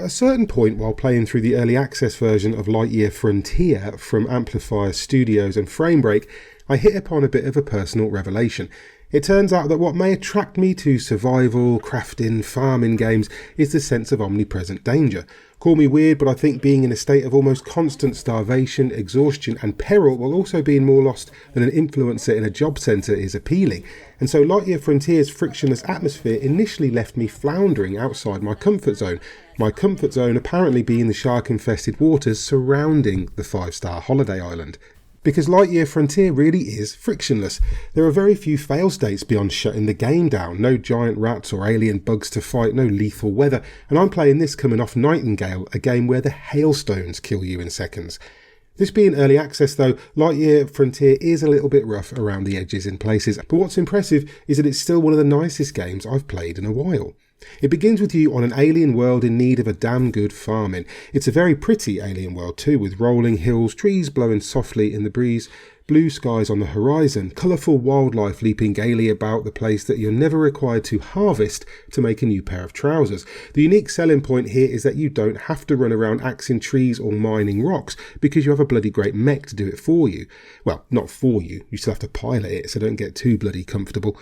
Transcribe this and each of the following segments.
At a certain point while playing through the early access version of Lightyear Frontier from Amplifier Studios and Framebreak, I hit upon a bit of a personal revelation. It turns out that what may attract me to survival, crafting, farming games is the sense of omnipresent danger. Call me weird, but I think being in a state of almost constant starvation, exhaustion and peril while also being more lost than an influencer in a job centre is appealing. And so Lightyear Frontier's frictionless atmosphere initially left me floundering outside my comfort zone. My comfort zone apparently being the shark-infested waters surrounding the 5-star holiday island. Because Lightyear Frontier really is frictionless. There are very few fail states beyond shutting the game down. No giant rats or alien bugs to fight, no lethal weather. And I'm playing this coming off Nightingale, a game where the hailstones kill you in seconds. This being early access though, Lightyear Frontier is a little bit rough around the edges in places. But what's impressive is that it's still one of the nicest games I've played in a while. It begins with you on an alien world in need of a damn good farming. It's a very pretty alien world too, with rolling hills, trees blowing softly in the breeze, blue skies on the horizon, colourful wildlife leaping gaily about the place that you're never required to harvest to make a new pair of trousers. The unique selling point here is that you don't have to run around axing trees or mining rocks because you have a bloody great mech to do it for you. Well, not for you, you still have to pilot it, so don't get too bloody comfortable.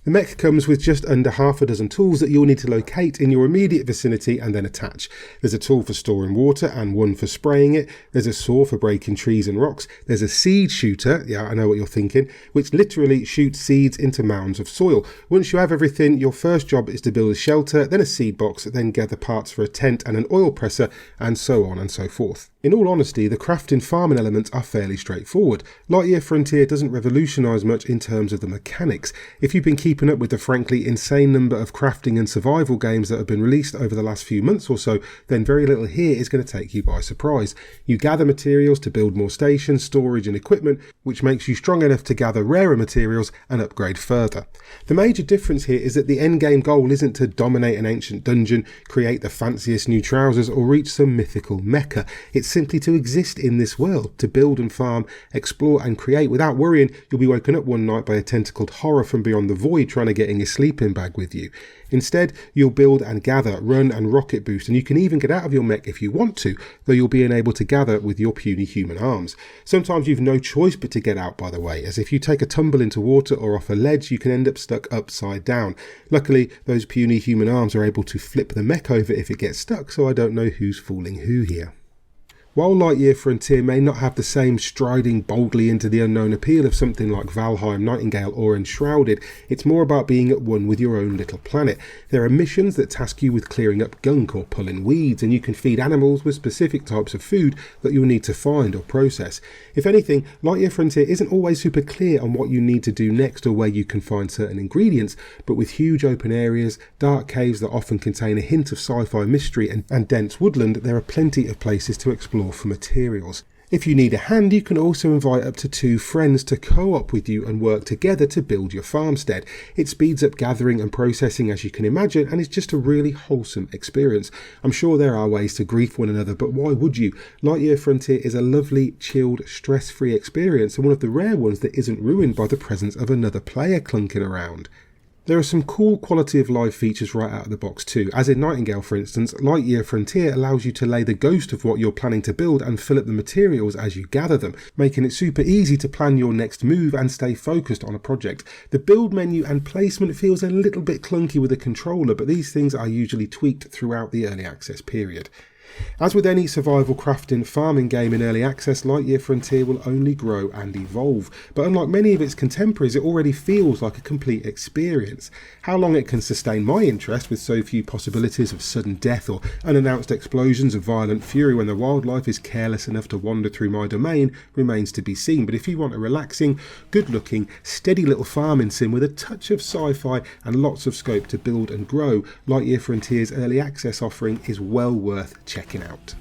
The mech comes with just under half a dozen tools that you'll need to locate in your immediate vicinity and then attach. There's a tool for storing water and one for spraying it. There's a saw for breaking trees and rocks. There's a seed shooter, yeah, I know what you're thinking, which literally shoots seeds into mounds of soil. Once you have everything, your first job is to build a shelter, then a seed box, then gather parts for a tent and an oil presser, and so on and so forth. In all honesty, the crafting farming elements are fairly straightforward. Lightyear Frontier doesn't revolutionise much in terms of the mechanics. If you've been keeping up with the frankly insane number of crafting and survival games that have been released over the last few months or so, then very little here is going to take you by surprise. You gather materials to build more stations, storage and equipment, which makes you strong enough to gather rarer materials and upgrade further. The major difference here is that the endgame goal isn't to dominate an ancient dungeon, create the fanciest new trousers or reach some mythical mecca. It's simply to exist in this world, to build and farm, explore and create without worrying you'll be woken up one night by a tentacled horror from beyond the void trying to get in your sleeping bag with you. Instead, you'll build and gather, run and rocket boost, and you can even get out of your mech if you want to, though you'll be unable to gather with your puny human arms. Sometimes you've no choice but to get out, by the way, as if you take a tumble into water or off a ledge, you can end up stuck upside down. Luckily, those puny human arms are able to flip the mech over if it gets stuck, so I don't know who's fooling who here. While Lightyear Frontier may not have the same striding boldly into the unknown appeal of something like Valheim, Nightingale or Enshrouded, it's more about being at one with your own little planet. There are missions that task you with clearing up gunk or pulling weeds, and you can feed animals with specific types of food that you'll need to find or process. If anything, Lightyear Frontier isn't always super clear on what you need to do next or where you can find certain ingredients, but with huge open areas, dark caves that often contain a hint of sci-fi mystery and dense woodland, there are plenty of places to explore for materials. If you need a hand, you can also invite up to 2 friends to co-op with you and work together to build your farmstead. It speeds up gathering and processing as you can imagine, and it's just a really wholesome experience. I'm sure there are ways to grief one another, but why would you? Lightyear Frontier is a lovely, chilled, stress-free experience, and one of the rare ones that isn't ruined by the presence of another player clunking around. There are some cool quality of life features right out of the box too. As in Nightingale, for instance, Lightyear Frontier allows you to lay the ghost of what you're planning to build and fill up the materials as you gather them, making it super easy to plan your next move and stay focused on a project. The build menu and placement feels a little bit clunky with a controller, but these things are usually tweaked throughout the early access period. As with any survival crafting farming game in early access, Lightyear Frontier will only grow and evolve, but unlike many of its contemporaries, it already feels like a complete experience. How long it can sustain my interest with so few possibilities of sudden death or unannounced explosions of violent fury when the wildlife is careless enough to wander through my domain remains to be seen, but if you want a relaxing, good-looking, steady little farming sim with a touch of sci-fi and lots of scope to build and grow, Lightyear Frontier's early access offering is well worth checking out.